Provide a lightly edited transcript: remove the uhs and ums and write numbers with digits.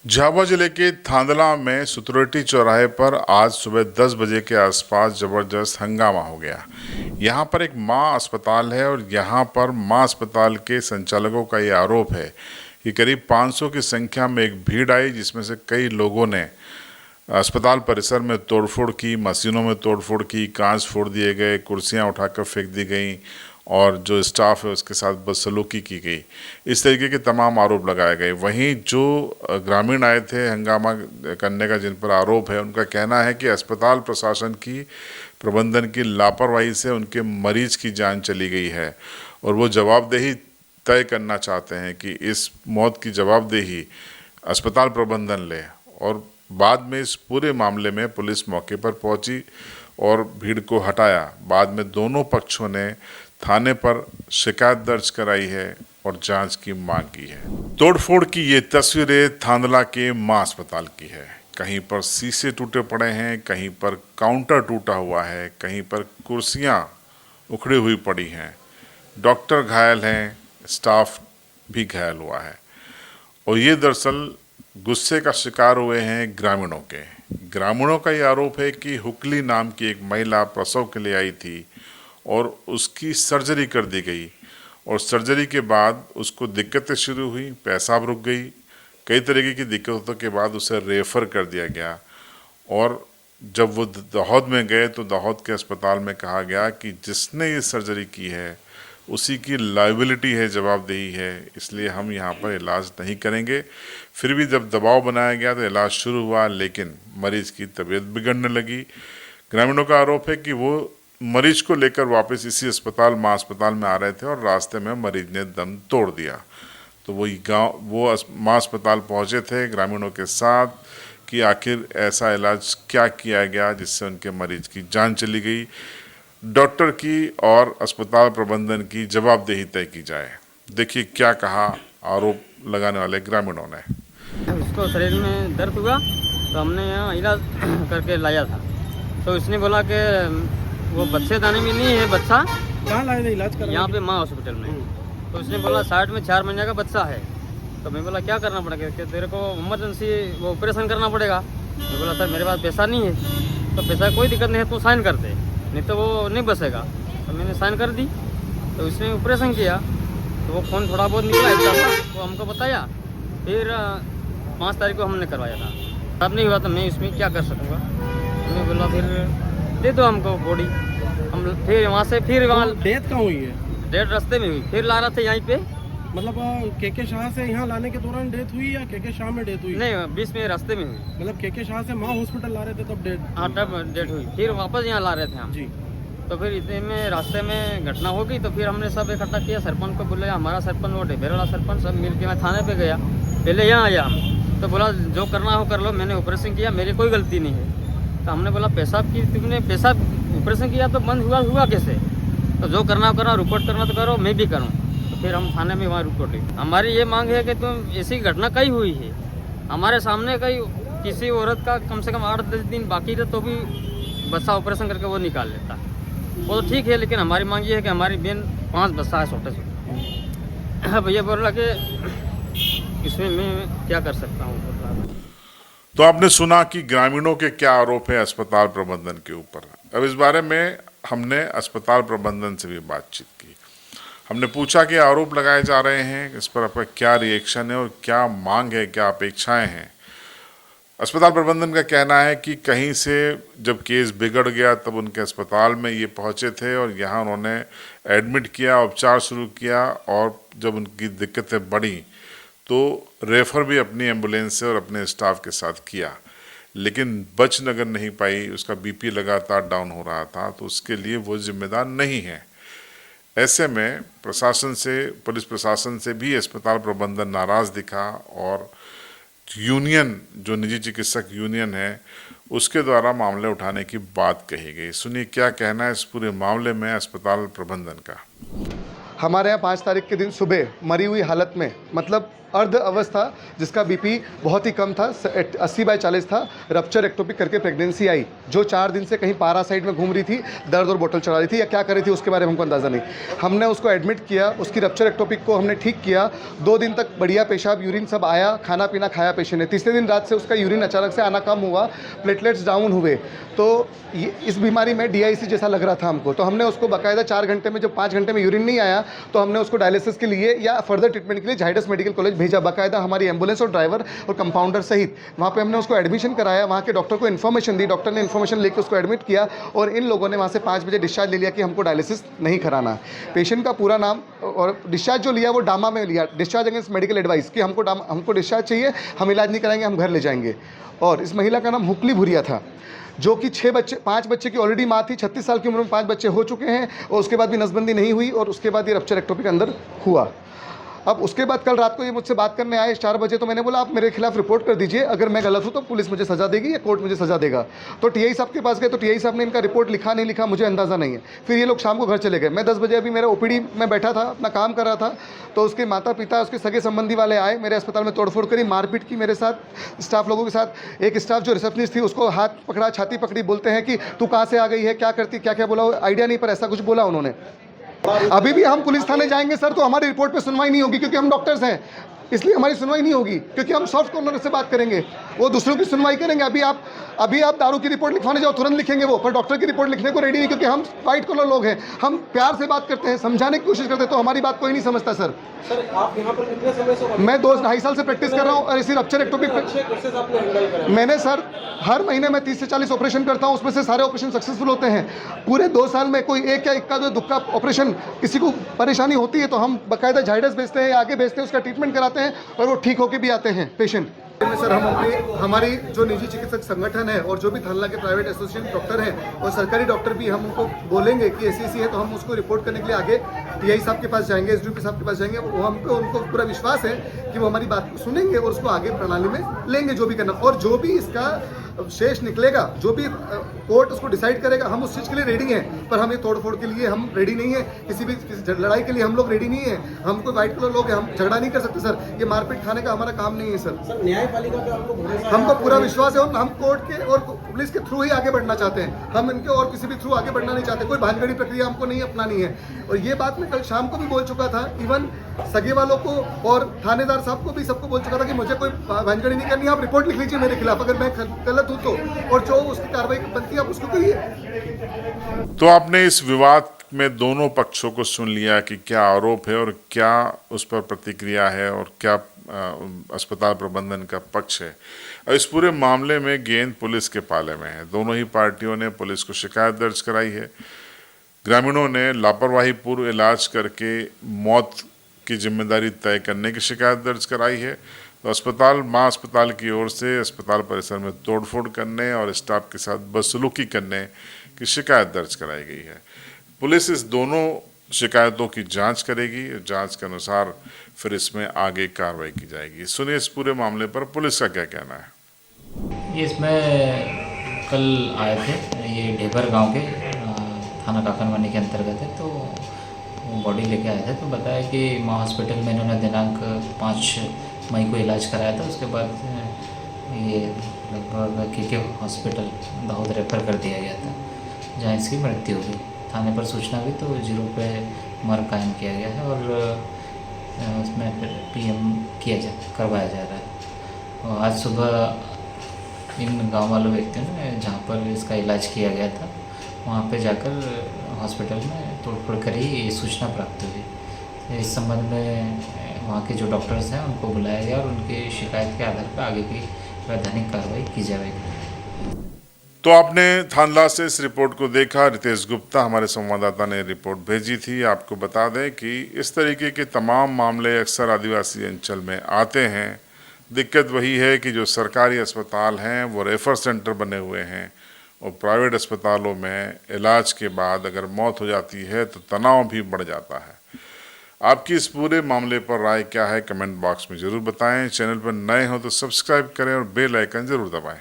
झाबुआ जिले के थांदला में सुतरेटी चौराहे पर आज सुबह 10 बजे के आसपास जबरदस्त हंगामा हो गया। यहां पर एक मां अस्पताल है और यहां पर मां अस्पताल के संचालकों का ये आरोप है कि करीब 500 की संख्या में एक भीड़ आई, जिसमें से कई लोगों ने अस्पताल परिसर में तोड़फोड़ की, मशीनों में तोड़फोड़ की, कांच फोड़ दिए गए, कुर्सियां उठाकर फेंक दी गई और जो स्टाफ है उसके साथ बदसलूकी की गई। इस तरीके के तमाम आरोप लगाए गए। वहीं जो ग्रामीण आए थे हंगामा करने का, जिन पर आरोप है, उनका कहना है कि अस्पताल प्रशासन की प्रबंधन की लापरवाही से उनके मरीज की जान चली गई है और वो जवाबदेही तय करना चाहते हैं कि इस मौत की जवाबदेही अस्पताल प्रबंधन ले। और बाद में इस पूरे मामले में पुलिस मौके पर पहुंची और भीड़ को हटाया। बाद में दोनों पक्षों ने थाने पर शिकायत दर्ज कराई है और जांच की मांग की है। तोड़फोड़ की ये तस्वीरें थांदला के मां अस्पताल की है। कहीं पर शीशे टूटे पड़े हैं, कहीं पर काउंटर टूटा हुआ है, कहीं पर कुर्सियां उखड़ी हुई पड़ी हैं, डॉक्टर घायल हैं, स्टाफ भी घायल हुआ है। और ये दरअसल गुस्से का शिकार हुए हैं ग्रामीणों का ये आरोप है कि हुकली नाम की एक महिला प्रसव के लिए आई थी और उसकी सर्जरी कर दी गई और सर्जरी के बाद उसको दिक्कतें शुरू हुई, पेशाब रुक गई, कई तरीके की दिक्कतों के बाद उसे रेफ़र कर दिया गया। और जब वो दाहोद में गए तो दाहोद के अस्पताल में कहा गया कि जिसने ये सर्जरी की है उसी की लायबिलिटी है, जवाबदेही है, इसलिए हम यहाँ पर इलाज नहीं करेंगे। फिर भी जब दबाव बनाया गया तो इलाज शुरू हुआ, लेकिन मरीज की तबीयत बिगड़ने लगी। ग्रामीणों का आरोप है कि वो मरीज को लेकर वापस इसी अस्पताल मां अस्पताल में आ रहे थे और रास्ते में मरीज ने दम तोड़ दिया। तो वो मां अस्पताल पहुंचे थे ग्रामीणों के साथ कि आखिर ऐसा इलाज क्या किया गया जिससे उनके मरीज की जान चली गई। डॉक्टर की और अस्पताल प्रबंधन की जवाबदेही तय की जाए। देखिए क्या कहा आरोप लगाने वाले ग्रामीणों ने। उसको शरीर में दर्द हुआ तो हमने यहाँ इलाज करके लाया था। तो इसने बोला कि वो बच्चेदानी में नहीं है बच्चा। कहाँ लाए थे इलाज करने? यहाँ पे माँ हॉस्पिटल में। तो उसने बोला 60 में 4 महीने का बच्चा है। तो मैं बोला क्या करना पड़ेगा कि तेरे को इमरजेंसी वो ऑपरेशन करना पड़ेगा। मैं बोला सर मेरे पास पैसा नहीं है। तो पैसा कोई दिक्कत नहीं है, तू साइन कर दे, नहीं तो वो नहीं बचेगा। तो मैंने साइन कर दी। तो उसने ऑपरेशन किया तो वो खून थोड़ा बहुत निकला था, वो हमको बताया। फिर 5 तारीख को हमने करवाया था। अब नहीं हुआ तो मैं इसमें क्या कर सकूँगा। हमने बोला फिर दे दो हमको बॉडी। हम फिर वहाँ से फिर वहाँ डेथ कहाँ हुई है? डेट रास्ते में हुई, फिर ला रहा था यहीं पे। मतलब के शाह से यहाँ लाने के दौरान डेथ हुई या के शाह में डेथ हुई? नहीं, बीच में रास्ते में हुई। मतलब के शाह से माँ हॉस्पिटल ला रहे थे तब डेथ? हाँ तब डेट हुई, फिर वापस यहाँ ला रहे थे हम जी। तो फिर इतने में रास्ते में घटना हो गई। तो फिर हमने सब इकट्ठा किया, सरपंच को बोले, हमारा सरपंच वो ढेबेर वाला सरपंच, सब मिल के मैं थाने पे गया। पहले यहाँ आया हम तो बोला जो करना हो कर लो, मैंने ऑपरेशन किया, मेरी कोई गलती नहीं है। तो हमने बोला पेशाब की तुमने पेशाब ऑपरेशन किया तो बंद हुआ कैसे? तो जो करना हो करो, रिपोर्ट करना तो करो, मैं भी करूँ। तो फिर हम थाने में वहाँ रिपोर्ट ली। हमारी ये मांग है कि तुम ऐसी घटना कई हुई है हमारे सामने, कई किसी औरत का कम से कम 8-10 दिन बाकी रहे तो भी बच्चा ऑपरेशन करके वो निकाल लेता। वो तो ठीक है, लेकिन हमारी मांग ये है कि हमारी बहन 5 बच्चा है छोटे छोटे। अब ये बोल रहा कि इसमें मैं क्या कर सकता हूँ। तो आपने सुना कि ग्रामीणों के क्या आरोप है अस्पताल प्रबंधन के ऊपर। अब इस बारे में हमने अस्पताल प्रबंधन से भी बातचीत की। हमने पूछा कि आरोप लगाए जा रहे हैं, इस पर आपका क्या रिएक्शन है और क्या मांग है, क्या अपेक्षाएं हैं। अस्पताल प्रबंधन का कहना है कि कहीं से जब केस बिगड़ गया तब उनके अस्पताल में ये पहुंचे थे और यहाँ उन्होंने एडमिट किया, उपचार शुरू किया और जब उनकी दिक्कतें बढ़ी तो रेफ़र भी अपनी एम्बुलेंस से और अपने स्टाफ के साथ किया, लेकिन बच नगर नहीं पाई। उसका बीपी लगातार डाउन हो रहा था, तो उसके लिए वो जिम्मेदार नहीं है। ऐसे में प्रशासन से, पुलिस प्रशासन से भी अस्पताल प्रबंधन नाराज़ दिखा और यूनियन, जो निजी चिकित्सक यूनियन है, उसके द्वारा मामले उठाने की बात कही गई। सुनिए क्या कहना है इस पूरे मामले में अस्पताल प्रबंधन का। हमारे यहाँ 5 तारीख के दिन सुबह मरी हुई हालत में, मतलब अर्ध अवस्था, जिसका बीपी बहुत ही कम था, 80/40 था, रप्चर एक्टोपिक करके प्रेगनेंसी आई, जो 4 दिन से कहीं पारा साइड में घूम रही थी, दर्द और बोतल चढ़ा रही थी या क्या कर रही थी उसके बारे में हमको अंदाज़ा नहीं। हमने उसको एडमिट किया, उसकी रप्चर एक्टोपिक को हमने ठीक किया, 2 दिन तक बढ़िया पेशाब यूरिन सब आया, खाना पीना खाया पेशेंट ने। तीसरे दिन रात से उसका यूरिन अचानक से आना कम हुआ, प्लेटलेट्स डाउन हुए, तो इस बीमारी में DIC जैसा लग रहा था हमको। तो हमने उसको बाकायदा 4 घंटे में, जब 5 घंटे में यूरिन नहीं आया तो हमने उसको डायलिसिस के लिए या फर्दर ट्रीटमेंट के लिए झायडस मेडिकल कॉलेज भेजा, बाकायदा हमारी एम्बुलेंस और ड्राइवर और कंपाउंडर सहित। वहाँ पे हमने उसको एडमिशन कराया, वहाँ के डॉक्टर को इन्फॉर्मेशन दी, डॉक्टर ने इन्फॉर्मेशन लेकर उसको एडमिट किया और इन लोगों ने वहाँ से 5 बजे डिस्चार्ज ले लिया कि हमको डायलिसिस नहीं कराना। पेशेंट का पूरा नाम और डिस्चार्ज जो लिया वो डामा में लिया, डिस्चार्ज अगेंस्ट मेडिकल एडवाइस, कि हमको डिस्चार्ज चाहिए, हम इलाज नहीं कराएंगे, हम घर ले जाएंगे। और इस महिला का नाम हुकली भुरिया था, जो कि 5 बच्चे की ऑलरेडी माँ थी, 36 साल की उम्र में 5 बच्चे हो चुके हैं और उसके बाद भी नसबंदी नहीं हुई और उसके बाद ये रप्चर एक्टोपिक अंदर हुआ। अब उसके बाद कल रात को ये मुझसे बात करने आए 4 बजे, तो मैंने बोला आप मेरे खिलाफ रिपोर्ट कर दीजिए, अगर मैं गलत हूँ तो पुलिस मुझे सज़ा देगी या कोर्ट मुझे सज़ा देगा। तो TI साहब के पास गए तो TI साहब ने इनका रिपोर्ट लिखा नहीं लिखा मुझे अंदाज़ा नहीं है। फिर ये लोग शाम को घर चले गए। मैं 10 बजे अभी मेरा OPD में बैठा था, अपना काम कर रहा था, तो उसके माता पिता, उसके सगे संबंधी वाले आए, मेरे अस्पताल में तोड़फोड़ करी, मारपीट की मेरे साथ, स्टाफ लोगों के साथ। एक स्टाफ जो रिसेप्शनिस्ट थी उसको हाथ पकड़ा, छाती पकड़ी, बोलते हैं कि तू कहाँ से आ गई है, क्या करती, क्या क्या बोला आइडिया नहीं, पर ऐसा कुछ बोला उन्होंने। अभी भी हम पुलिस थाने जाएंगे सर तो हमारी रिपोर्ट पे सुनवाई नहीं होगी, क्योंकि हम डॉक्टर्स हैं, इसलिए हमारी सुनवाई नहीं होगी, क्योंकि हम सॉफ्ट कॉर्नर से बात करेंगे, वो दूसरों की सुनवाई करेंगे। अभी आप दारू की रिपोर्ट लिखवाने जाओ तुरंत लिखेंगे वो, पर डॉक्टर की रिपोर्ट लिखने को रेडी नहीं, क्योंकि हम वाइट कॉलर लोग हैं, हम प्यार से बात करते हैं, समझाने की कोशिश करते हैं, तो हमारी बात कोई नहीं समझता सर। सर आप यहाँ पर कितने समय से? मैं 2-2.5 साल से प्रैक्टिस कर रहा हूँ और इसी रप्चर एक्टोपिक मैंने सर हर महीने में 30 से 40 ऑपरेशन करता हूँ, उसमें से सारे ऑपरेशन सक्सेसफुल होते हैं। पूरे 2 साल में कोई एक या इक्का दो दुक्का ऑपरेशन किसी को परेशानी होती है तो हम बाकायदा झायडस भेजते हैं, आगे भेजते हैं, उसका ट्रीटमेंट कराते हैं और वो ठीक होके भी आते हैं पेशेंट। सर हमारी जो निजी चिकित्सक संगठन है और जो भी थाना के प्राइवेट एसोसिएशन डॉक्टर हैं और सरकारी डॉक्टर भी, हम उनको बोलेंगे कि ऐसी है तो हम उसको रिपोर्ट करने के लिए आगे TI साहब के पास जाएंगे, SDO साहब के पास जाएंगे। वो हम पे उनको पूरा विश्वास है कि वो हमारी बात को सुनेंगे और उसको आगे प्रणाली में लेंगे, जो भी करना, और जो भी इसका शेष निकलेगा, जो भी कोर्ट उसको डिसाइड करेगा, हम उस चीज़ के लिए रेडी हैं। पर हम ये तोड़फोड़ के लिए हम रेडी नहीं है, किसी लड़ाई के लिए हम लोग रेडी नहीं है। हम कोई वाइट कलर लोग हैं, हम झगड़ा नहीं कर सकते सर, ये मारपीट खाने का हमारा काम नहीं है सर। न्यायपालिका पे आपको भरोसा? हमको पूरा विश्वास है और हम कोर्ट के और पुलिस के थ्रू ही आगे बढ़ना चाहते हैं, हम इनके और किसी भी थ्रू आगे बढ़ना नहीं चाहते, कोई भानगड़ी प्रक्रिया हमको नहीं अपनानी है। और ये बात मैं कल शाम को भी बोल चुका था, इवन सगे वालों को और थानेदार साहब को भी, सबको बोल चुका था कि मुझे कोई भानगड़ी नहीं करनी, आप रिपोर्ट लिख लीजिए मेरे खिलाफ, अगर मैं गलत हूँ तो, और जो उसकी कार्रवाई बनती है आप उसको करिए। तो आपने इस विवाद में दोनों पक्षों को सुन लिया कि क्या आरोप है और क्या उस पर प्रतिक्रिया है और क्या अस्पताल प्रबंधन का पक्ष है। और इस पूरे मामले में गेंद पुलिस के पाले में है। दोनों ही पार्टियों ने पुलिस को शिकायत दर्ज कराई है। ग्रामीणों ने लापरवाही पूर्व इलाज करके मौत की जिम्मेदारी तय करने की शिकायत दर्ज कराई है। तो माँ अस्पताल की ओर से अस्पताल परिसर में तोड़फोड़ करने और स्टाफ के साथ बदसलूकी करने की शिकायत दर्ज कराई गई है। पुलिस इस दोनों शिकायतों की जांच करेगी। जांच के अनुसार फिर इसमें आगे कार्रवाई की जाएगी। सुनिए इस पूरे मामले पर पुलिस का क्या कहना है। ये इसमें कल आए थे, ये ढेबर गांव के थाना काकनवानी के अंतर्गत है, तो वो बॉडी लेके आए थे। तो बताया कि माँ हॉस्पिटल में इन्होंने दिनांक 5 मई को इलाज कराया था। उसके बाद ये लगभग KK हॉस्पिटल दाहोद रेफर कर दिया गया था, जहाँ इसकी मृत्यु हो गई। थाने पर सूचना हुई तो 0 पे मर्ग कायम किया गया है और उसमें फिर PM करवाया जा रहा है। और आज सुबह इन गांव वालों व्यक्तियों ने, जहाँ पर इसका इलाज किया गया था, वहाँ पे जाकर हॉस्पिटल में तोड़फोड़ करी ये सूचना प्राप्त हुई। इस संबंध में वहाँ के जो डॉक्टर्स हैं उनको बुलाया गया और उनकी शिकायत के आधार पर आगे की वैधानिक कार्रवाई की जाएगी। तो आपने थानला से इस रिपोर्ट को देखा। रितेश गुप्ता हमारे संवाददाता ने रिपोर्ट भेजी थी। आपको बता दें कि इस तरीके के तमाम मामले अक्सर आदिवासी अंचल में आते हैं। दिक्कत वही है कि जो सरकारी अस्पताल हैं वो रेफर सेंटर बने हुए हैं और प्राइवेट अस्पतालों में इलाज के बाद अगर मौत हो जाती है तो तनाव भी बढ़ जाता है। आपकी इस पूरे मामले पर राय क्या है, कमेंट बॉक्स में ज़रूर बताएं। चैनल पर नए हो तो सब्सक्राइब करें और बेल आइकन ज़रूर दबाएं।